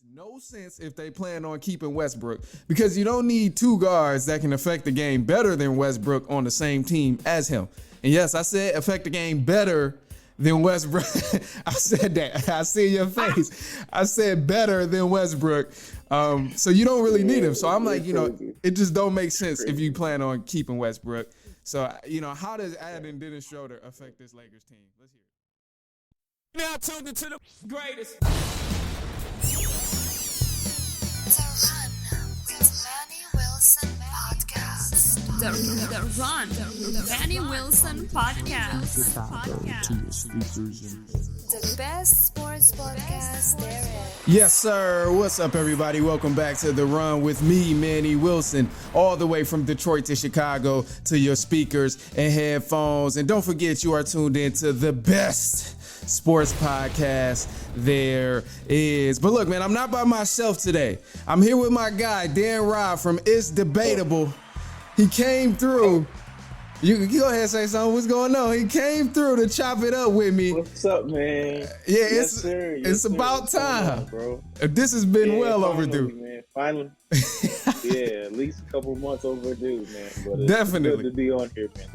No sense if they plan on keeping Westbrook because you don't need two guards that can affect the game better than Westbrook on the same team as him. And yes, I said affect the game better than Westbrook. I said that. I see your face. I said better than Westbrook. So you don't really need him. So I'm like, it just don't make sense if you plan on keeping Westbrook. So, how does adding Dennis Schroeder affect this Lakers team? Let's hear it. Now tuned into the greatest. The Run with Manny Wilson podcast. The best sports podcast there is. Yes, sir. What's up, everybody? Welcome back to The Run with me, Manny Wilson, all the way from Detroit to Chicago to your speakers and headphones. And don't forget, you are tuned into the best sports podcast there is. But look, man, I'm not by myself today. I'm here with my guy, Dan Robb from It's Debatable. He came through. You go ahead and say something. What's going on? He came through to chop it up with me. What's up, man? Yeah, yes, sir. It's about time, on, bro. This has been well overdue, man. Finally, yeah, at least a couple months overdue, man. But it's Definitely good to be on here, man.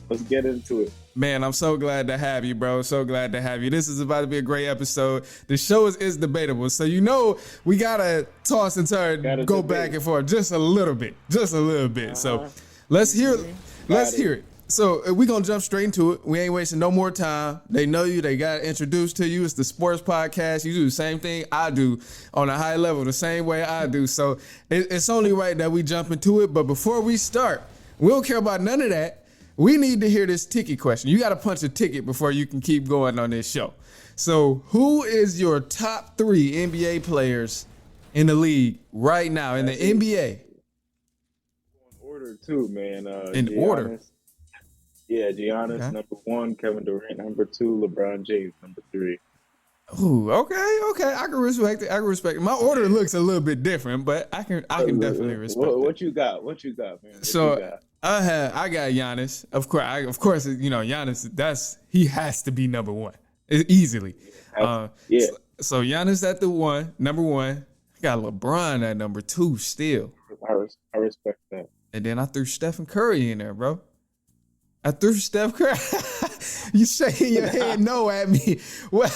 Let's get into it. Man, I'm so glad to have you, bro. So glad to have you. This is about to be a great episode. The show is debatable, so we gotta toss and turn, go back and forth just a little bit. So let's hear it. So we're going to jump straight into it. We ain't wasting no more time. They know you. They got introduced to you. It's the sports podcast. You do the same thing I do on a high level, the same way I do. So it's only right that we jump into it. But before we start, we don't care about none of that. We need to hear this ticket question. You got to punch a ticket before you can keep going on this show. So who is your top 3 NBA players in the league right now in the NBA? In order, too, man. In Giannis. order? Yeah, Giannis, Okay. number 1, Kevin Durant, number 2, LeBron James, number 3. Ooh, okay. I can respect it. My order looks a little bit different, but I can definitely respect it. What you got, man? I got Giannis. Of course, Giannis. He has to be number 1, easily. Yeah. So Giannis at number 1. I got LeBron at number 2 still. I respect that. And then I threw Stephen Curry in there, bro. I threw Steph Curry. You shaking your head no at me. Why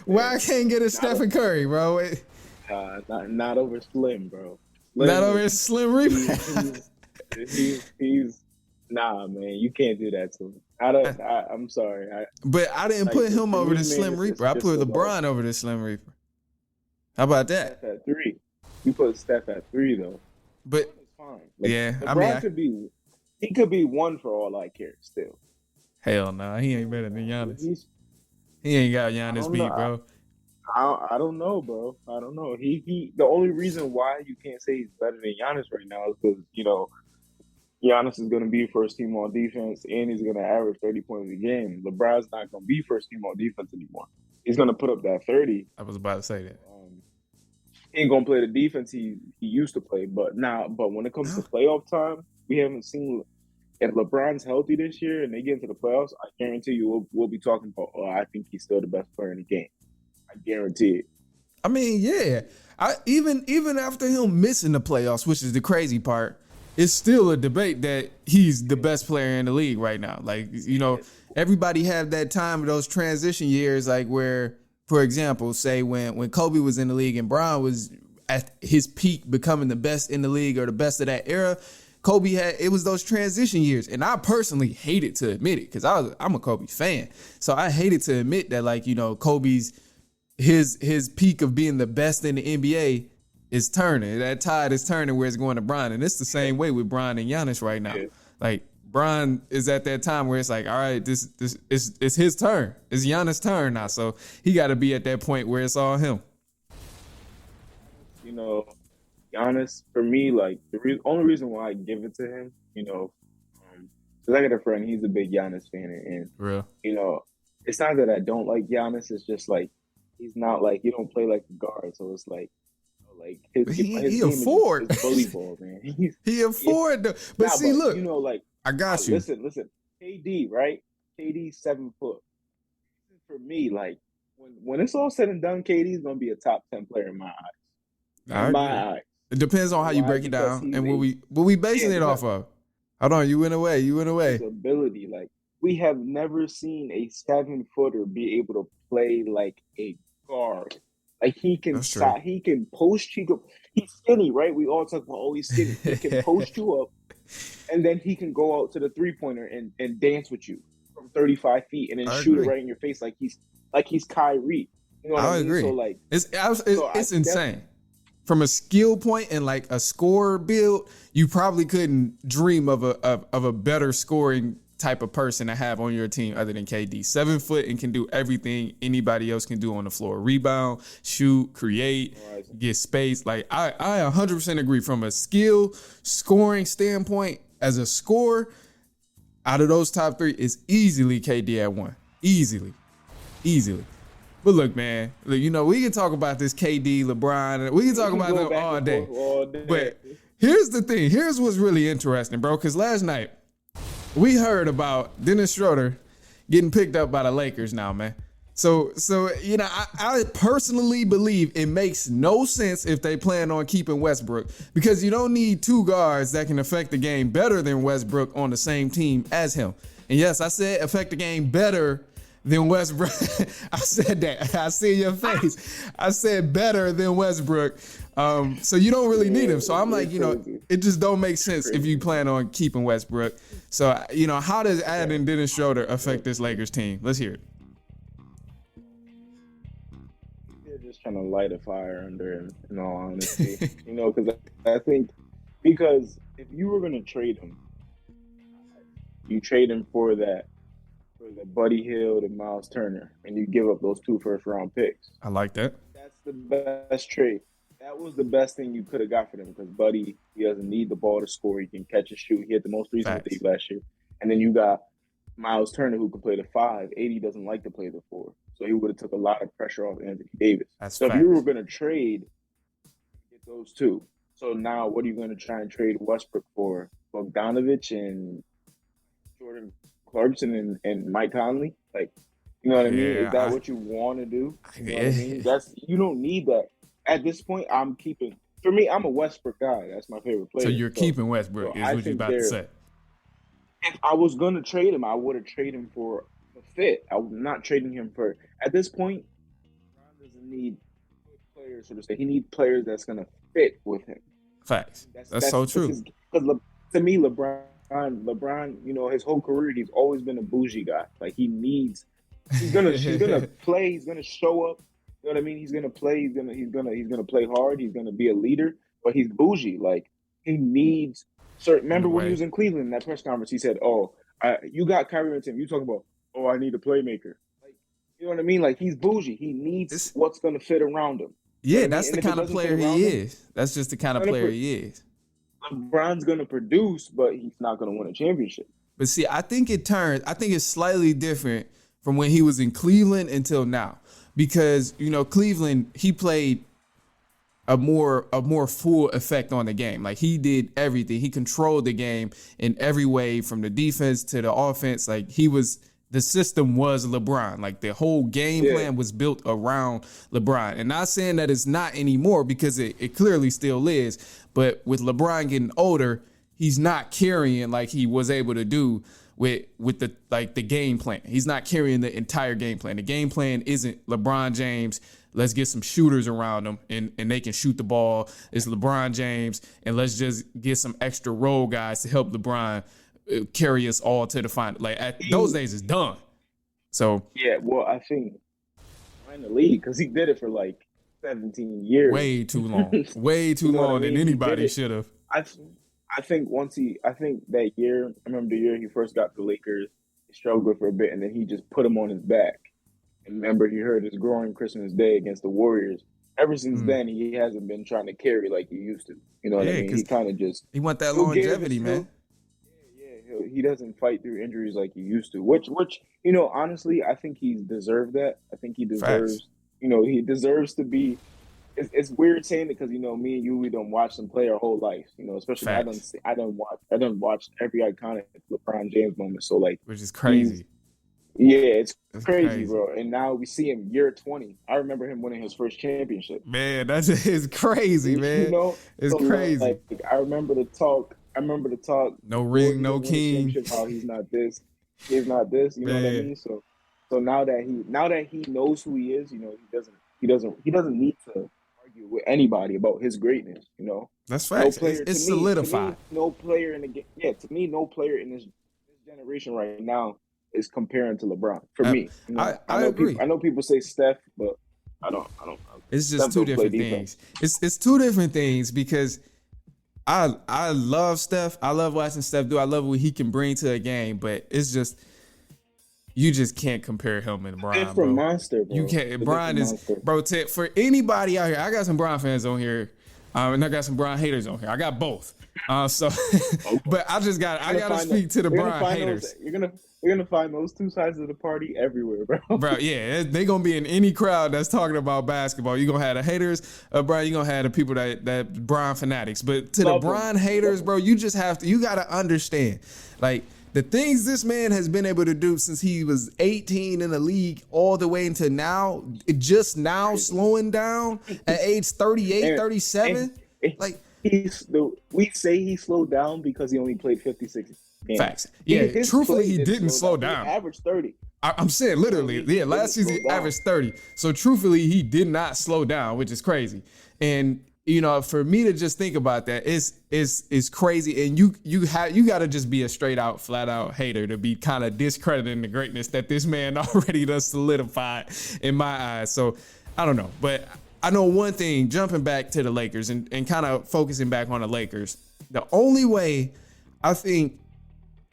I can't get a Stephen Curry, bro? Not over Slim, bro. Not over Slim Reaper. He's nah, man. You can't do that to him. I'm sorry. But I didn't put him over the Slim Reaper. I put LeBron over the Slim Reaper. How about that? Steph at 3. You put Steph at 3 though. But it's fine. yeah, LeBron he could be 1 for all I care still. Hell no, he ain't better than Giannis. He ain't got Giannis beat, bro. I don't know, bro. I don't know. He the only reason why you can't say he's better than Giannis right now is because Giannis is going to be first team on defense and he's going to average 30 points a game. LeBron's not going to be first team on defense anymore. He's going to put up that 30. I was about to say that. He ain't going to play the defense he used to play, but when it comes to playoff time, we haven't seen. If LeBron's healthy this year and they get into the playoffs, I guarantee you we'll be talking about. I think he's still the best player in the game. I guarantee it. I mean, yeah. Even after him missing the playoffs, which is the crazy part, it's still a debate that he's the best player in the league right now. Like, everybody have that time of those transition years, like where, for example, say when Kobe was in the league and Bron was at his peak becoming the best in the league or the best of that era. It was those transition years, and I personally hated to admit it because I'm a Kobe fan, so I hated to admit that Kobe's his peak of being the best in the NBA is turning. That tide is turning where it's going to Bron, and it's the same way with Bron and Giannis right now. Yeah. Like Bron is at that time where it's like, all right, this it's his turn. It's Giannis' turn now, so he got to be at that point where it's all him. Giannis, for me, like the only reason why I give it to him, because I got a friend, he's a big Giannis fan, and Real. It's not that I don't like Giannis. It's just like he's not like he don't play like a guard, so it's like his he game afford is bully ball, man. He afford though. But see, look, I got you. Listen, KD, right? KD 7 foot. For me, like when it's all said and done, KD is gonna be a top 10 player in my eyes. I In my agree. eyes. It depends on how you Why? break it Because down he's and what we basing it off of. Hold on, you went away. his ability. Like we have never seen a 7-footer be able to play like a guard. Like he can That's true. he can post. He's skinny, right? We all talk about, oh, he's skinny. He can post you up, and then he can go out to the 3-pointer and dance with you from 35 feet, and then I shoot it agree. right in your face like he's Kyrie. You know what I mean? agree. So like It's insane. From a skill point and like a score build, you probably couldn't dream of a better scoring type of person to have on your team other than KD. 7 foot and can do everything anybody else can do on the floor. Rebound, shoot, create, get space. Like I 100% agree from a skill scoring standpoint. As a scorer, out of those top 3, is easily KD at 1. Easily. But look, man, we can talk about this KD, LeBron, and we can talk about them all day. But here's the thing. Here's what's really interesting, bro, because last night we heard about Dennis Schroeder getting picked up by the Lakers now, man. So I personally believe it makes no sense if they plan on keeping Westbrook, because you don't need 2 guards that can affect the game better than Westbrook on the same team as him. And yes, I said affect the game better than Westbrook. I said that. I see your face. I said better than Westbrook. So you don't really need him. So I'm like, it just don't make sense if you plan on keeping Westbrook. So, how does adding Dennis Schroeder affect this Lakers team? Let's hear it. They're just trying to light a fire under him, in all honesty. Because I think, because if you were going to trade him, you trade him for the Buddy Hield and Miles Turner, and you give up those 2 first-round picks. I like that. That's the best trade. That was the best thing you could have got for them, because Buddy, he doesn't need the ball to score. He can catch and shoot. He had the most threes in the league last year. And then you got Miles Turner, who can play the 5. 80 doesn't like to play the 4. So he would have took a lot of pressure off Anthony Davis. So if you were going to trade, get those 2. So now what are you going to try and trade Westbrook for? Bogdanovich and Jordan Clarkson and Mike Conley? Like, you know what I mean? Is that what you want to do? You know what I mean? You don't need that. At this point, I'm a Westbrook guy. That's my favorite player. So you're keeping Westbrook, is what you're about to say. If I was going to trade him, I would have traded him for a fit. I'm not trading him for, at this point, LeBron doesn't need players, so to say. He needs players that's going to fit with him. Facts. That's so true. Because to me, LeBron, his whole career, he's always been a bougie guy. Like, he's gonna play, he's gonna show up. You know what I mean? He's gonna play, he's gonna play hard, he's gonna be a leader, but he's bougie. Like, he needs certain. Remember when he was in Cleveland in that press conference, he said, you got Kyrie and Tim. You talking about, I need a playmaker. Like, you know what I mean? Like, he's bougie. He needs what's gonna fit around him. Yeah, you know that's the kind of player he is. That's just the kind of player he is. LeBron's going to produce, but he's not going to win a championship. But see, I think it's slightly different from when he was in Cleveland until now. Because, Cleveland, he played a more full effect on the game. Like, he did everything. He controlled the game in every way, from the defense to the offense. Like, the system was LeBron. Like, the whole game plan was built around LeBron. And not saying that it's not anymore, because it clearly still is. But with LeBron getting older, he's not carrying like he was able to do with the game plan. He's not carrying the entire game plan. The game plan isn't LeBron James, let's get some shooters around him and they can shoot the ball. It's LeBron James, and let's just get some extra role guys to help LeBron carry us all to the final. Like, those days is done. So yeah, well, I think in the league, because he did it for like 17 years. Way too long. Way too long than anybody should have. I think that year, I remember the year he first got to the Lakers, he struggled for a bit, and then he just put him on his back. And remember, he hurt his groin Christmas Day against the Warriors. Ever since then, he hasn't been trying to carry like he used to. You know what I mean? He kind of just... He want that longevity, man. Yeah, he doesn't fight through injuries like he used to, which honestly, I think he deserved that. I think he deserves... Facts. He deserves to be. It's weird saying it because me and you, we don't watch them play our whole life. Especially I don't watch every iconic LeBron James moment. So like, which is crazy. Yeah, it's That's crazy, bro. And now we see him year 20. I remember him winning his first championship. Man, that's it's crazy, You man. know, It's so crazy. like I remember the talk. I remember the talk. No Before ring, he no didn't win a king. championship, how he's not this, he's not this. You know what I Man, mean? So now that he knows who he is, you know, he doesn't need to argue with anybody about his greatness. You know, that's no facts. player It's to me, solidified. no player in the game. Yeah, to me, no player in this generation right now is comparing to LeBron. For I, me, you know, I agree. I know people say Steph, but I don't. It's just Steph two don't play different defense. things. It's two different things because I love Steph. I love watching Steph do. I love what he can bring to a game, but it's just you just can't compare him and Brian, Different bro. monster, bro. You can't. It's a Brian different is, monster. bro. For anybody out here, I got some Brian fans on here, and I got some Brian haters on here. I got both. So, but I gotta speak to the Brian haters. You're gonna find those two sides of the party everywhere, bro. Bro, yeah, they gonna be in any crowd that's talking about basketball. You're gonna have the haters, Brian. You're gonna have the people that Brian fanatics. But to the Brian haters, bro, you gotta understand, like the things this man has been able to do since he was 18 in the league all the way into now, it just now slowing down at age 38, 37. Like we say he slowed down because he only played 56 games. Facts. Yeah, truthfully, he didn't slow down. He averaged 30. I'm saying literally, last season he averaged 30. So truthfully, he did not slow down, which is crazy. And you know, for me to just think about that is crazy. And you got to just be a straight out, flat out hater to be kind of discrediting the greatness that this man already does solidified in my eyes. So I don't know, but I know one thing. Jumping back to the Lakers and kind of focusing back on the Lakers, the only way I think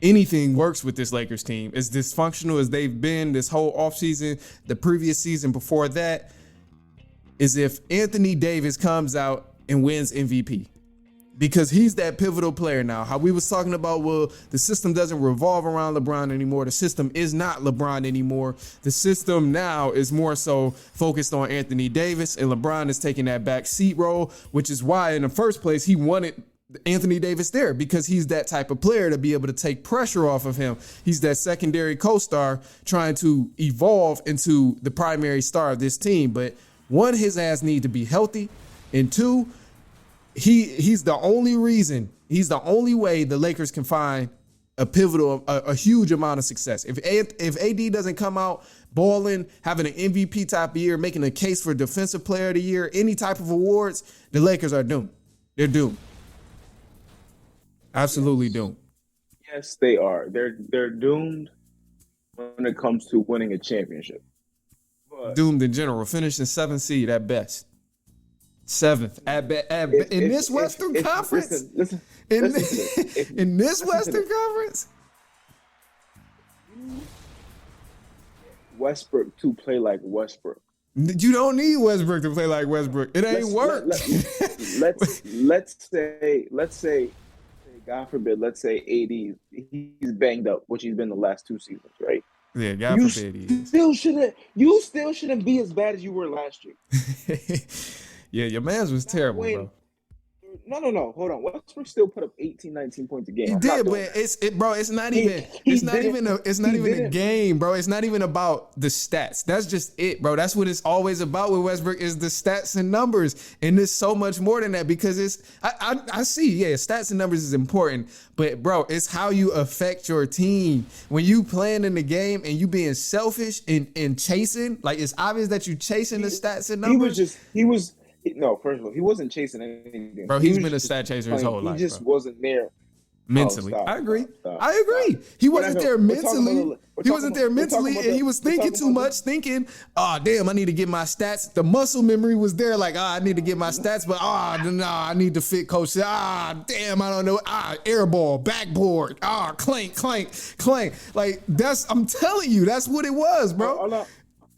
anything works with this Lakers team, as dysfunctional as they've been this whole offseason, the previous season before that, is if Anthony Davis comes out and wins MVP. Because he's that pivotal player now. How we was talking about, well, the system doesn't revolve around LeBron anymore. The system is not LeBron anymore. The system now is more so focused on Anthony Davis, and LeBron is taking that back seat role, which is why in the first place he wanted Anthony Davis there, because he's that type of player to be able to take pressure off of him. He's that secondary co-star trying to evolve into the primary star of this team. But one, his ass need to be healthy, and two, he's the only way the Lakers can find a huge amount of success. If AD doesn't come out balling, having an MVP type of year, making a case for defensive player of the year, any type of awards, the Lakers are doomed. They're doomed. Absolutely doomed. Yes, they are. They're doomed when it comes to winning a championship. But doomed in general. Finishing 7th seed at best. 7th in this Western Conference. Listen, in this Western Conference. Westbrook to play like Westbrook. You don't need Westbrook to play like Westbrook. It ain't work. Let's say, God forbid, let's say AD, he's banged up, which he's been the last 2 seasons, right? Yeah, God forbid he is. You still shouldn't be as bad as you were last year. Yeah, your man's was terrible, bro. No. Hold on. Westbrook still put up 18, 19 points a game. He did, but it's not even a game, bro. It's not even about the stats. That's just it, bro. That's what it's always about with Westbrook, is the stats and numbers. And it's so much more than that, because I see, yeah, stats and numbers is important, but bro, it's how you affect your team. When you playing in the game and you being selfish and chasing, like it's obvious that you chasing the stats and numbers. No, first of all, he wasn't chasing anything. Bro, he's been a stat chaser his whole life. He just wasn't there mentally. I agree. He wasn't there mentally. He wasn't there mentally, and he was thinking too much, thinking, oh, damn, I need to get my stats. The muscle memory was there, like, I need to get my stats, but I need to fit coach. Damn, I don't know. Air ball, backboard, clank. Like, I'm telling you, that's what it was, bro.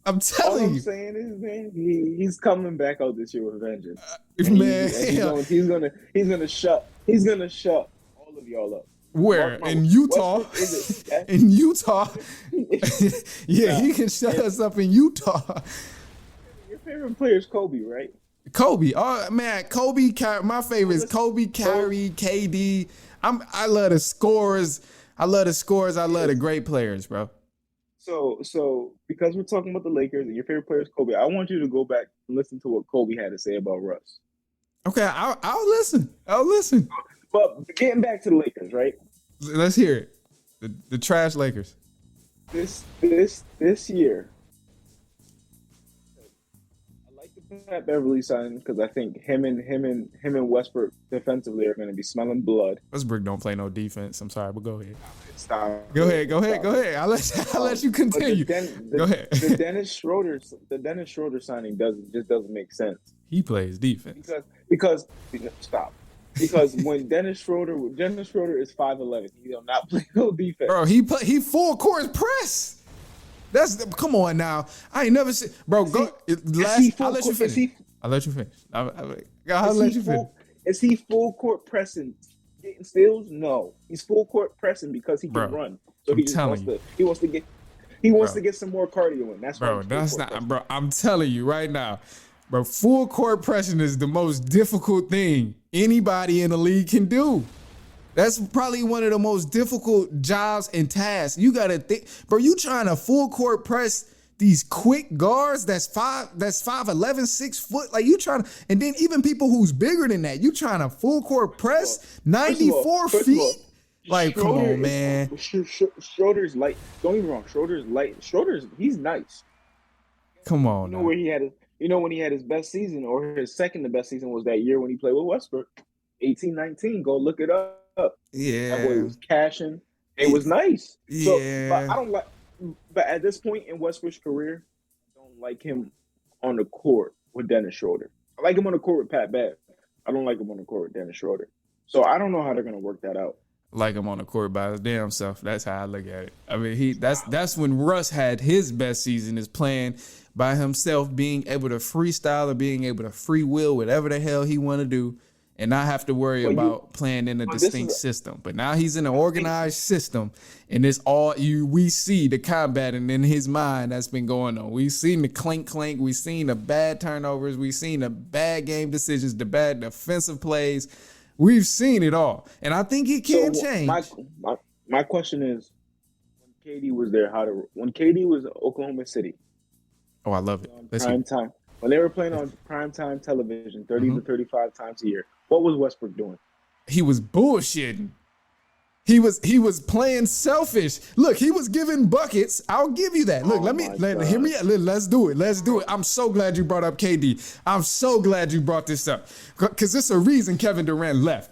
I'm telling you. All I'm saying is, man, he's coming back out this year with vengeance. He's gonna shut all of y'all up. Where? In Utah? In Utah? Yeah, he can shut us up in Utah. Your favorite player is Kobe, right? Kobe. Oh man, Kobe. My favorite is Kobe, Kyrie, KD. I love the scores. I love the great players, bro. So because we're talking about the Lakers and your favorite player is Kobe, I want you to go back and listen to what Kobe had to say about Russ. Okay, I'll listen. I'll listen. But getting back to the Lakers, right? Let's hear it. The trash Lakers. This year, I like the Pat Beverly signing because I think him and Westbrook defensively are going to be smelling blood. Westbrook don't play no defense. I'm sorry, but go ahead. Stop. Go ahead. I'll let you continue. Go ahead. The Dennis Schroeder signing doesn't make sense. He plays defense. Because stop. Because when Dennis Schroeder is 5'11", he will not play no defense. Bro, he full court press. Come on now. I ain't never seen. Bro, go. I'll let you finish. I'll let you finish. Is he full court pressing, getting steals? No, he's full court pressing because he can run. So he wants to get some more cardio in. That's bro. That's not, pressing. Bro. I'm telling you right now. But full court pressing is the most difficult thing anybody in the league can do. That's probably one of the most difficult jobs and tasks. You gotta think, bro. You trying to full court press these quick guards that's 5'11", 6 foot. Like you trying to, and then even people who's bigger than that, you trying to full court press 94 feet. Like, come on, man. Schroeder's light. Don't get me wrong. Schroeder's light. He's nice. Come on. You know where he had his. You know when he had his best season or his second to best season was that year when he played with Westbrook, 18-19. Go look it up. Yeah, that boy was cashing. It was nice. Yeah, so, but I don't like. But at this point in Westbrook's career, I don't like him on the court with Dennis Schroeder. I like him on the court with Pat Bev. I don't like him on the court with Dennis Schroeder. So I don't know how they're gonna work that out. Like him on the court by his damn self. That's how I look at it. I mean, that's when Russ had his best season, is playing by himself, being able to freestyle or being able to free will whatever the hell he want to do, and not have to worry about playing in a distinct system. But now he's in an organized system, and it's all we see the combating in his mind that's been going on. We've seen the clink, we've seen the bad turnovers, we've seen the bad game decisions, the bad defensive plays. We've seen it all, and I think it can change. My question is, when KD was there, when KD was in Oklahoma City? Oh, I love it. Prime time. When they were playing on primetime television 30 to 35 times a year, what was Westbrook doing? He was bullshitting. He was playing selfish. Look, he was giving buckets. I'll give you that. Look, hear me out. Let's do it. I'm so glad you brought up KD. I'm so glad you brought this up, because it's a reason Kevin Durant left.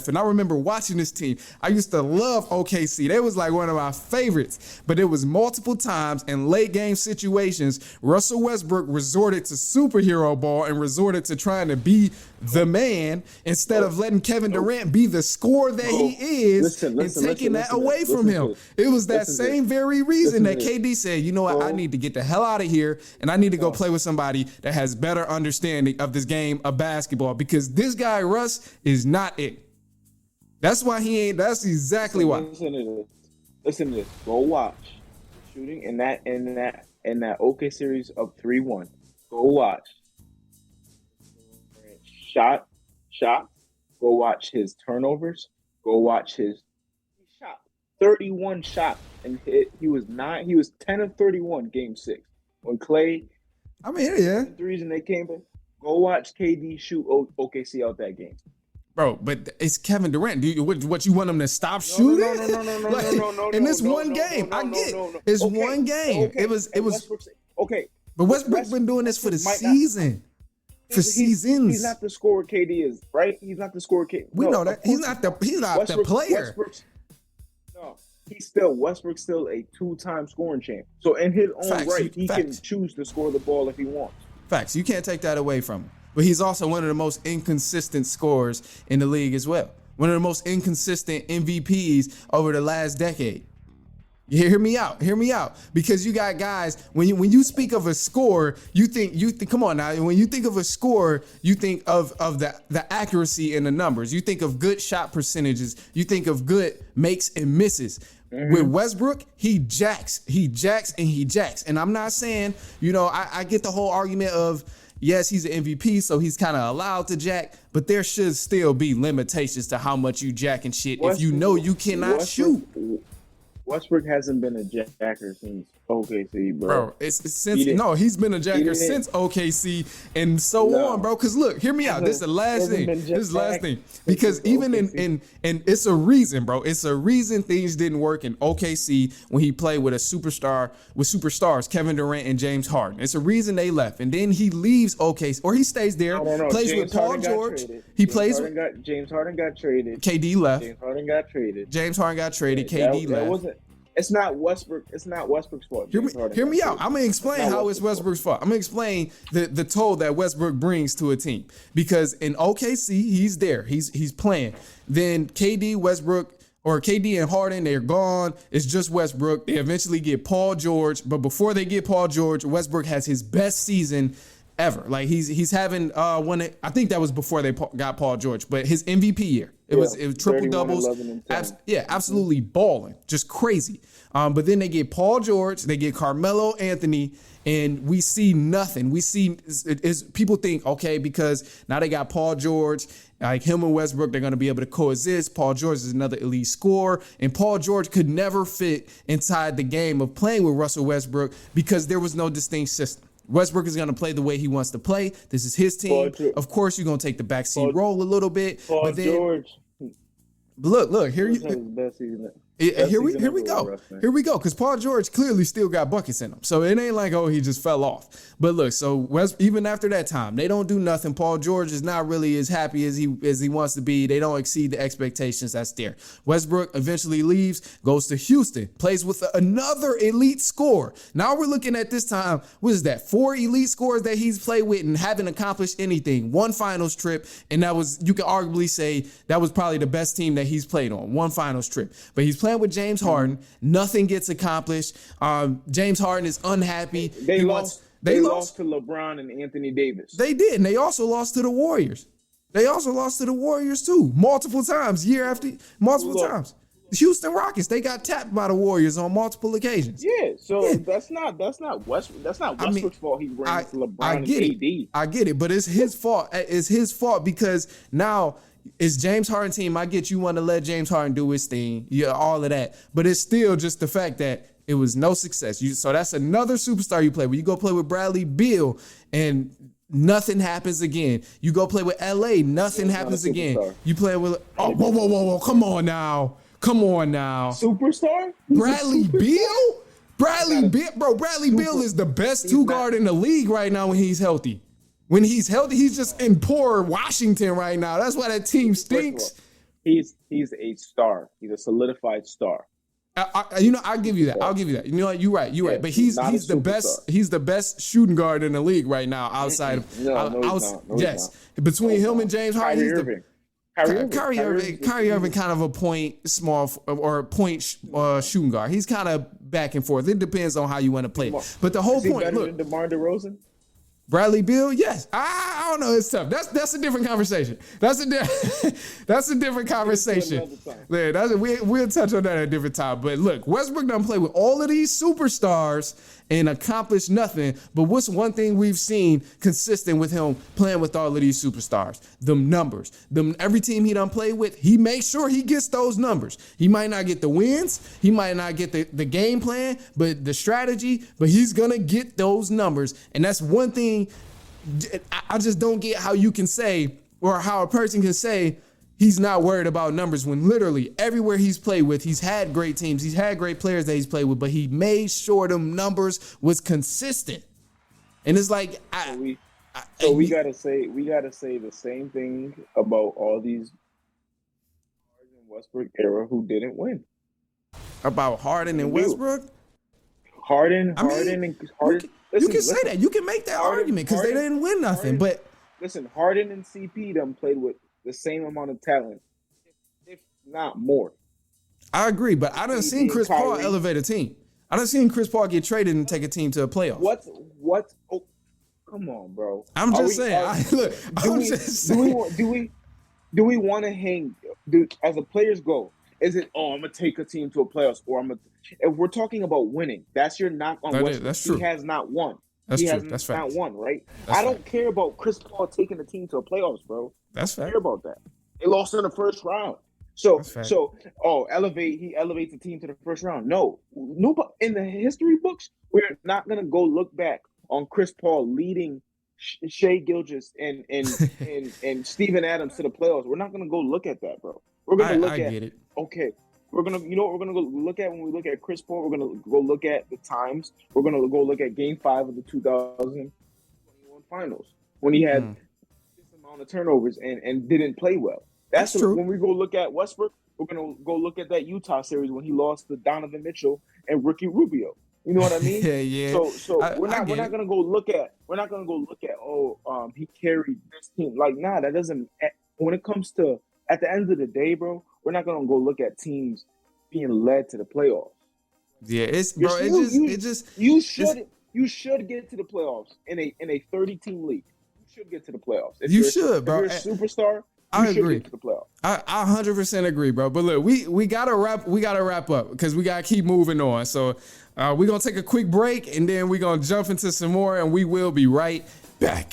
And I remember watching this team. I used to love OKC. They was like one of my favorites. But it was multiple times in late game situations, Russell Westbrook resorted to superhero ball and resorted to trying to be the man instead of letting Kevin Durant be the scorer that he is, taking that away from him. It was that same very reason that KD said, you know what, I need to get the hell out of here and I need to go play with somebody that has better understanding of this game of basketball, because this guy Russ is not it. That's why he ain't. That's exactly why. Listen to this. Go watch shooting in that OK series of 3-1. Go watch. Shot. Go watch his turnovers. Go watch he shot 31 shots and he was 10 of 31 game 6. When Clay, threes and they came back. Go watch KD shoot OKC out that game. Bro, but it's Kevin Durant. What you want him to stop shooting? No. In this one game, I get it's one game. Okay. It was okay. But Westbrook's been doing this for the season. For seasons. He's not the scorer KD is, right? He's not the scorer KD. We know that. He's not the player. Westbrook's still a 2-time scoring champ. So in his own he can choose to score the ball if he wants. Facts. You can't take that away from him. But he's also one of the most inconsistent scorers in the league as well. One of the most inconsistent MVPs over the last decade. You hear me out. Because you got guys, when you speak of a score, you think come on now, when you think of a score, you think of the accuracy in the numbers. You think of good shot percentages. You think of good makes and misses. Mm-hmm. With Westbrook, he jacks. And I'm not saying, I get the whole argument of, yes, he's an MVP, so he's kind of allowed to jack, but there should still be limitations to how much you jack and shit if you know you cannot shoot. Westbrook hasn't been a jacker since OKC, bro. It's since he's been a jacker since OKC and on, bro. Because look, hear me out. This is the last thing. This is the last thing. Because even in it's a reason, bro. It's a reason things didn't work in OKC when he played with superstars Kevin Durant and James Harden. It's a reason they left, and then he leaves OKC or he stays there, plays James with Paul Harden George. He plays with James Harden got traded. KD left. James Harden got traded. KD left. It's not Westbrook. It's not Westbrook's fault. Hear me out. I'm gonna explain how it's Westbrook's fault. I'm gonna explain the toll that Westbrook brings to a team because in OKC he's there. He's playing. Then KD, Westbrook, or KD and Harden, they're gone. It's just Westbrook. They eventually get Paul George, but before they get Paul George, Westbrook has his best season ever. Like he's having I think that was before they got Paul George, but his MVP year. It was triple doubles. Absolutely balling, just crazy. But then they get Paul George, they get Carmelo Anthony, and we see nothing. We see people think, okay, because now they got Paul George, like him and Westbrook, they're going to be able to coexist. Paul George is another elite scorer, and Paul George could never fit inside the game of playing with Russell Westbrook because there was no distinct system. Westbrook is going to play the way he wants to play. This is his team. Of course, you're going to take the backseat role a little bit. But look, here we go. Because Paul George clearly still got buckets in him. So it ain't like, he just fell off. But look, so even after that time, they don't do nothing. Paul George is not really as happy as he wants to be. They don't exceed the expectations that's there. Westbrook eventually leaves, goes to Houston, plays with another elite scorer. Now we're looking at this time, what is that? 4 elite scorers that he's played with and haven't accomplished anything. 1 finals trip, and that was, you can arguably say, that was probably the best team that he's played on. 1 finals trip. But he's playing with James Harden. Nothing gets accomplished. James Harden is unhappy. They lost to LeBron and Anthony Davis. They did, and they also lost to the Warriors. Too, multiple times, year after multiple times. The Houston Rockets, they got tapped by the Warriors on multiple occasions. Yeah, that's not Westbrook's fault. He ran to LeBron and AD. I get it, but it's his fault. It's his fault because now it's James Harden team. I get you want to let James Harden do his thing, all of that, but it's still just the fact that it was no success. So that's another superstar you play with. You go play with Bradley Beal and nothing happens again. You go play with LA, nothing happens again. You play with whoa, come on now. Superstar? Bradley Beal? Bradley Beal is the best guard in the league right now when he's healthy. When he's healthy, he's just in poor Washington right now. That's why that team stinks. He's a star. He's a solidified star. I'll give you that. You know what? You're right. But he's the best. He's the best shooting guard in the league right now. Outside of yes, between him and James Harden, Kyrie Irving kind of a point shooting guard. He's kind of back and forth. It depends on how you want to play. But the whole point, look, DeMar DeRozan. Bradley Beal, yes. I don't know. It's tough. That's a different conversation. That's a different conversation. Yeah, we'll touch on that at a different time. But look, Westbrook done play with all of these superstars and accomplished nothing. But what's one thing we've seen consistent with him playing with all of these superstars? Them numbers. Every team he done played with, he makes sure he gets those numbers. He might not get the wins. He might not get the game plan, but the strategy. But he's going to get those numbers. And that's one thing I just don't get how you can say, or how a person can say he's not worried about numbers when literally everywhere he's played with, he's had great teams, he's had great players that he's played with, but he made sure them numbers was consistent. And it's like we gotta say the same thing about all these in Westbrook era who didn't win. About Harden and Westbrook? Harden. You can say that. You can make that argument because they didn't win nothing. But listen, Harden and CP done played with the same amount of talent, if not more. I agree, but I done seen Chris Paul elevate a team. I done seen Chris Paul get traded and take a team to a playoff. What? Oh, come on, bro. I'm just saying. Do we want to hang? As a player's goal, is it? I'm gonna take a team to a playoffs, or if we're talking about winning, that's your knock on Westbrook. That's true. He has not won. He has not won, right? I don't care about Chris Paul taking the team to a playoffs, bro. That's fair. I don't care about that. They lost in the first round. So, That's fact. he elevates the team to the first round. No, in the history books, we're not gonna go look back on Chris Paul leading Shea Gilgeous and Steven Adams to the playoffs. We're not gonna go look at that, bro. We're gonna look I at get it. okay. We're gonna, you know what we're gonna go look at when we look at Chris Paul? We're gonna go look at the times. We're gonna go look at Game 5 of the 2021 Finals when he had this amount of turnovers and didn't play well. That's true. When we go look at Westbrook, we're gonna go look at that Utah series when he lost to Donovan Mitchell and Ricky Rubio. You know what I mean? Yeah. So we're not gonna go look at he carried this team. Like, nah, that doesn't. When it comes to at the end of the day, bro, we're not gonna go look at teams being led to the playoffs. Yeah, You should get to the playoffs in a 30-team league. You should get to the playoffs. If you should, bro. If you're a superstar, I should agree. get to the playoffs. I 100% agree, bro. But look, we gotta wrap up because we gotta keep moving on. So we're gonna take a quick break and then we're gonna jump into some more, and we will be right back.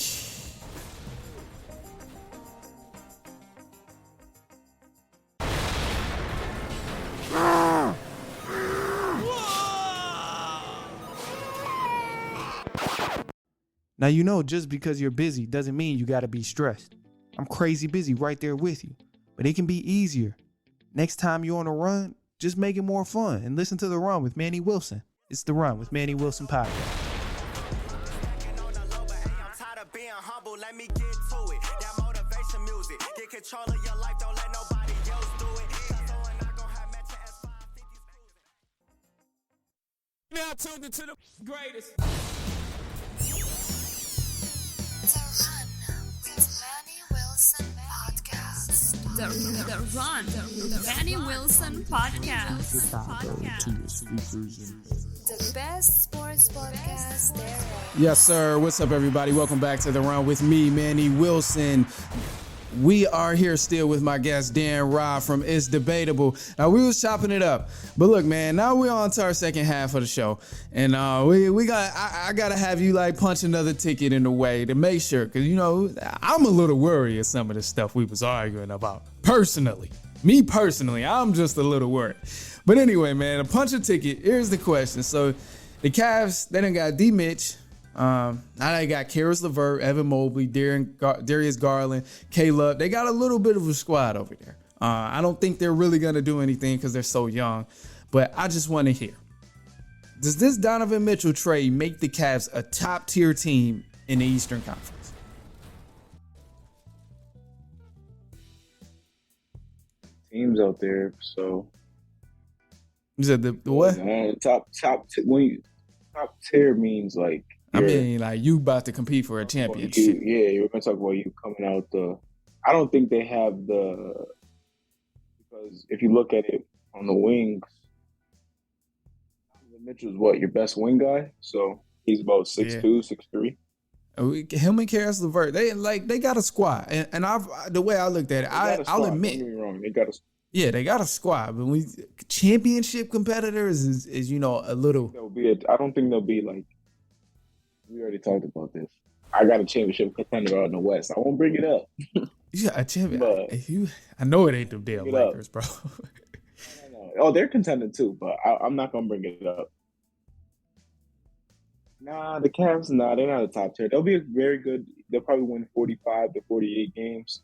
Now, you know, just because you're busy doesn't mean you got to be stressed. I'm crazy busy right there with you, but it can be easier. Next time you're on a run, just make it more fun and listen to The Run with Manny Wilson. It's The Run with Manny Wilson podcast. Now tuned into the greatest. The Run with Manny Wilson podcast. The Run, the Manny Wilson podcast. The best sports podcast there is. Yes, sir. What's up, everybody? Welcome back to The Run with me, Manny Wilson. We are here still with my guest, Dan Ra from It's Debatable. Now, we was chopping it up. But look, man, now we're on to our second half of the show. And I got to have you, like, punch another ticket in the way to make sure. Because, you know, I'm a little worried of some of the stuff we was arguing about. Personally. Me personally, I'm just a little worried. But anyway, man, a punch a ticket. Here's the question. So, the Cavs, they done got D. Mitch. Now they got Karis LeVert, Evan Mobley, Darius Garland, Caleb. They got a little bit of a squad over there. I don't think they're really going to do anything because they're so young. But I just want to hear, does this Donovan Mitchell trade make the Cavs a top-tier team in the Eastern Conference? Teams out there, so. You said the what? Top tier means like. I mean, like, you about to compete for a championship. You're going to talk about you coming out I don't think they have because if you look at it on the wings, Mitchell's your best wing guy? So he's about 6'2", 6'3". Him and Karis LeVert, they got a squad. And the way I looked at it, I'll admit. Don't get me wrong, they got a squad. Yeah, they got a squad, but championship competitors is you know, a little. I don't think they'll be like. We already talked about this. I got a championship contender out in the West. I won't bring it up. Yeah, a champion. I know it ain't the damn Lakers, bro. Oh, they're contending too, but I'm not gonna bring it up. Nah, the Cavs, they're not a top tier. They'll be very good. They'll probably win 45 to 48 games,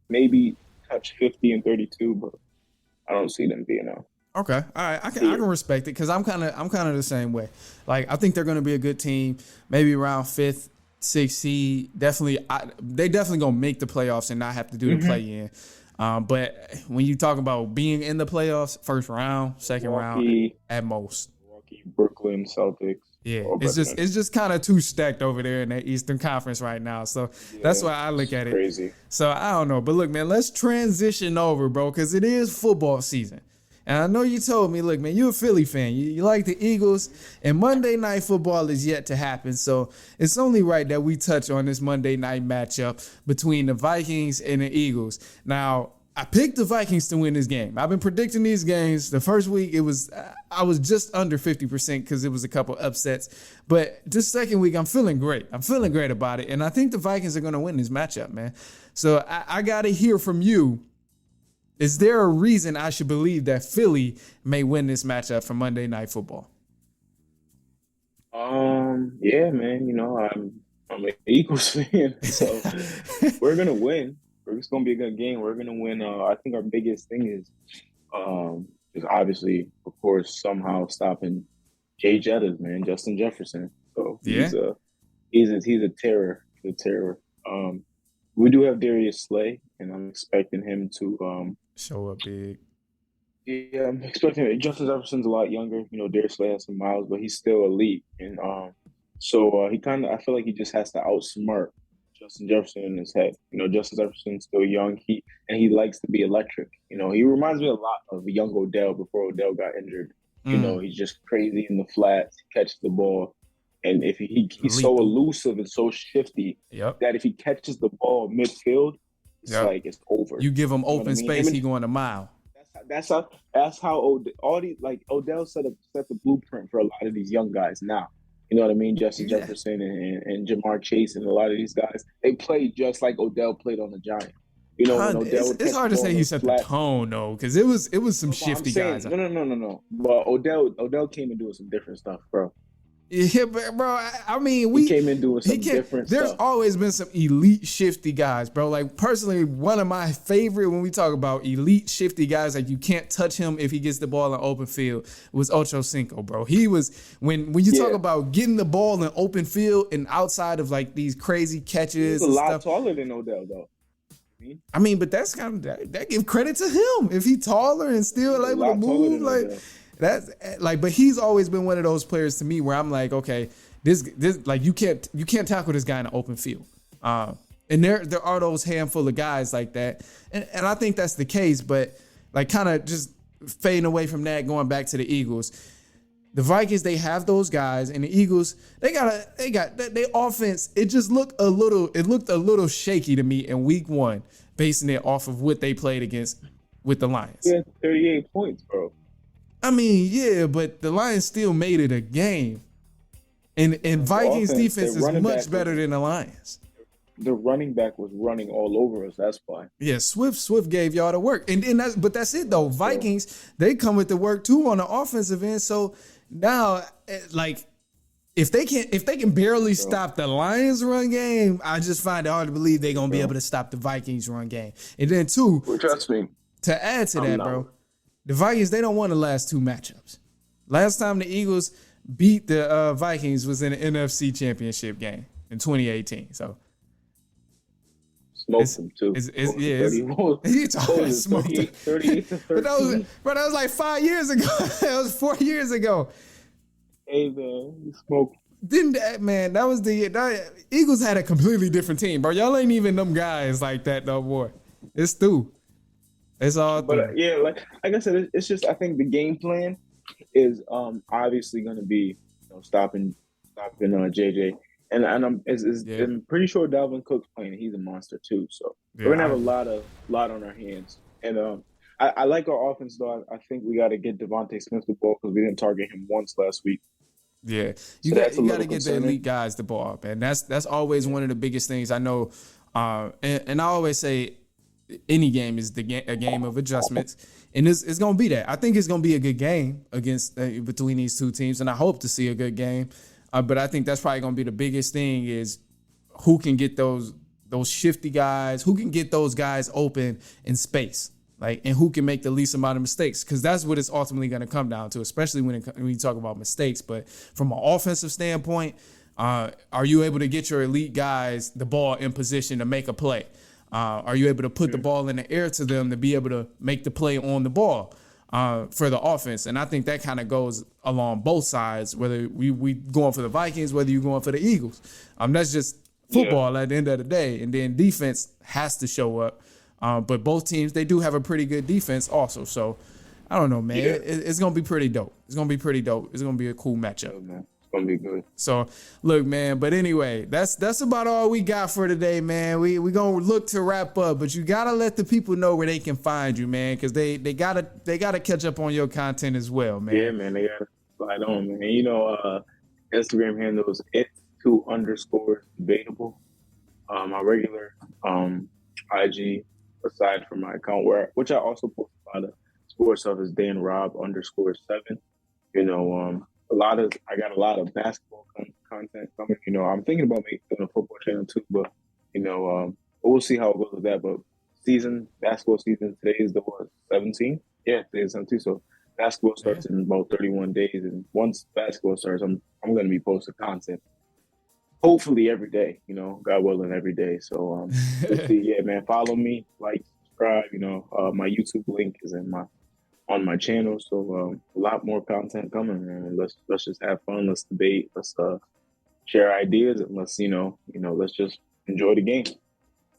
maybe touch 50 and 32, but I don't see them being out. Okay, all right, I can respect it because I'm kind of the same way. Like, I think they're going to be a good team, maybe around 5th, 6th seed. They definitely gonna make the playoffs and not have to do the play-in. But when you talk about being in the playoffs, first round, second round at most. Milwaukee, Brooklyn, Celtics. Yeah, it's just kind of too stacked over there in the Eastern Conference right now. So that's why I look at it. Crazy. So I don't know, but look, man, let's transition over, bro, because it is football season. And I know you told me, look, man, you're a Philly fan. You like the Eagles, and Monday Night Football is yet to happen. So it's only right that we touch on this Monday night matchup between the Vikings and the Eagles. Now, I picked the Vikings to win this game. I've been predicting these games. The first week, I was just under 50% because it was a couple upsets. But this second week, I'm feeling great. I'm feeling great about it. And I think the Vikings are going to win this matchup, man. So I got to hear from you. Is there a reason I should believe that Philly may win this matchup for Monday Night Football? Yeah, man. I'm an Eagles fan, so we're gonna win. It's gonna be a good game. We're gonna win. I think our biggest thing is obviously, of course, somehow stopping Jay Jettas, man, Justin Jefferson. So Yeah. he's a terror. He's a terror. We do have Darius Slay, and I'm expecting him to Show up big. Yeah, I'm expecting Justin Jefferson's a lot younger. Darius Slay has some miles, but he's still elite. And so he I feel like he just has to outsmart Justin Jefferson in his head. Justin Jefferson's still young. He likes to be electric. He reminds me a lot of young Odell before Odell got injured. He's just crazy in the flats, he catches the ball. And if he's so elusive and so shifty that if he catches the ball midfield, it's like it's over. You give him open space, he going a mile. That's how Odell set the blueprint for a lot of these young guys now. You know what I mean? Justin Jefferson and Jamar Chase and a lot of these guys, they play just like Odell played on the Giants. When Odell it's hard to say he set the tone though, because it was some shifty guys. No. But Odell came and doing some different stuff, bro. Yeah, but bro, I mean, he came in doing some different There's stuff. always been some elite shifty guys, bro. Like personally, one of my favorite when we talk about elite shifty guys, like you can't touch him if he gets the ball in open field, was Ocho Cinco, bro. He was when you talk about getting the ball in open field and outside of like these crazy catches. He's a lot taller than Odell, though. I mean, but that's kind of that give credit to him if he taller and still able to move like. That's like, but he's always been one of those players to me where I'm like, okay, this like you can't tackle this guy in the open field. And there are those handful of guys like that, and I think that's the case. But like, kind of just fading away from that, going back to the Eagles, the Vikings, they have those guys, and the Eagles, they got their offense. It looked a little shaky to me in week 1, basing it off of what they played against with the Lions. Yeah, 38 points, bro. I mean, yeah, but the Lions still made it a game. And Vikings defense is much better than the Lions. The running back was running all over us. That's why. Yeah, Swift gave y'all the work. And that's it though. Vikings, they come with the work too on the offensive end. So now, like, if they can barely stop the Lions run game, I just find it hard to believe they're gonna be able to stop the Vikings run game. And then too, trust me. To add to that, bro. The Vikings, they don't win the last 2 matchups. Last time the Eagles beat the Vikings was in the NFC Championship game in 2018. So smoked them too. You talking smoked them. 38 to 13. But that was like 5 years ago. That was 4 years ago. Hey man, you smoked. That was the Eagles had a completely different team, bro. Y'all ain't even them guys like that no more. It's through. It's all, but yeah, like I said, it's just I think the game plan is obviously going to be stopping JJ, and I'm pretty sure Dalvin Cook's playing. He's a monster too, so we're gonna have a lot on our hands. And I like our offense though. I think we got to get Devontae Smith the ball because we didn't target him once last week. Yeah, you got to get the elite guys the ball, man. That's always one of the biggest things I know. And I always say, any game is a game of adjustments, and it's going to be that. I think it's going to be a good game against between these two teams, and I hope to see a good game. But I think that's probably going to be the biggest thing is who can get those shifty guys, who can get those guys open in space, like, and who can make the least amount of mistakes, because that's what it's ultimately going to come down to, especially when you talk about mistakes. But from an offensive standpoint, are you able to get your elite guys the ball in position to make a play? Are you able to put the ball in the air to them to be able to make the play on the ball for the offense? And I think that kind of goes along both sides, whether we going for the Vikings, whether you're going for the Eagles. That's just football at the end of the day. And then defense has to show up. But both teams, they do have a pretty good defense also. So, I don't know, man. Yeah. It's going to be pretty dope. It's going to be a cool matchup. Yeah, gonna be good. So look, man, but anyway, that's about all we got for today, man. We gonna look to wrap up, but you gotta let the people know where they can find you, man, because they gotta catch up on your content as well, man. Yeah, man, they gotta slide on, man. Instagram handle is @2_debatable. My regular IG aside from my account, which I also post a lot of sports stuff, is DanRob_7. I got a lot of basketball content coming. I'm thinking about making a football channel too, but we'll see how it goes with that. But basketball season, today is the 17th. Yeah, today is 17th. So basketball starts in about 31 days, and once basketball starts, I'm going to be posting content. Hopefully every day, God willing, every day. So let's see. Yeah, man, follow me, like, subscribe. My YouTube link is on my channel. So a lot more content coming, man. Let's just have fun. Let's debate. Let's share ideas, and let's let's just enjoy the game.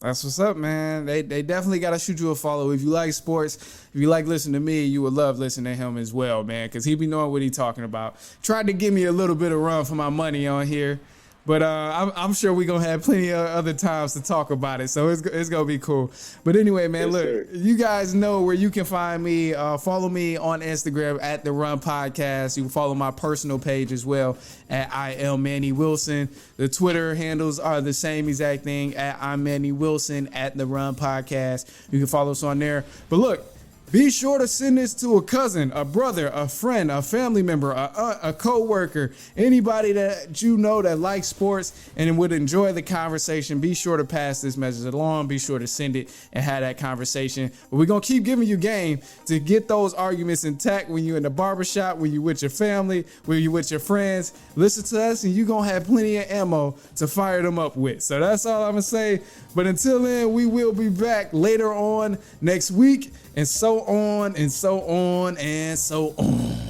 That's what's up, man. They definitely got to shoot you a follow. If you like sports, if you like listening to me, you would love listening to him as well, man, because he be knowing what he talking about. Tried to give me a little bit of run for my money on here. But I'm sure we're going to have plenty of other times to talk about it. So it's going to be cool. But anyway, man, yes, look, sir. You guys know where you can find me. Follow me on Instagram at The Run Podcast. You can follow my personal page as well at I am Manny Wilson. The Twitter handles are the same exact thing at I'm Manny Wilson at The Run Podcast. You can follow us on there. But look, be sure to send this to a cousin, a brother, a friend, a family member, a co-worker, anybody that you know that likes sports and would enjoy the conversation. Be sure to pass this message along. Be sure to send it and have that conversation. But we're going to keep giving you game to get those arguments intact when you're in the barbershop, when you're with your family, when you're with your friends. Listen to us and you're going to have plenty of ammo to fire them up with. So that's all I'm going to say. But until then, we will be back later on next week. And so on and so on and so on.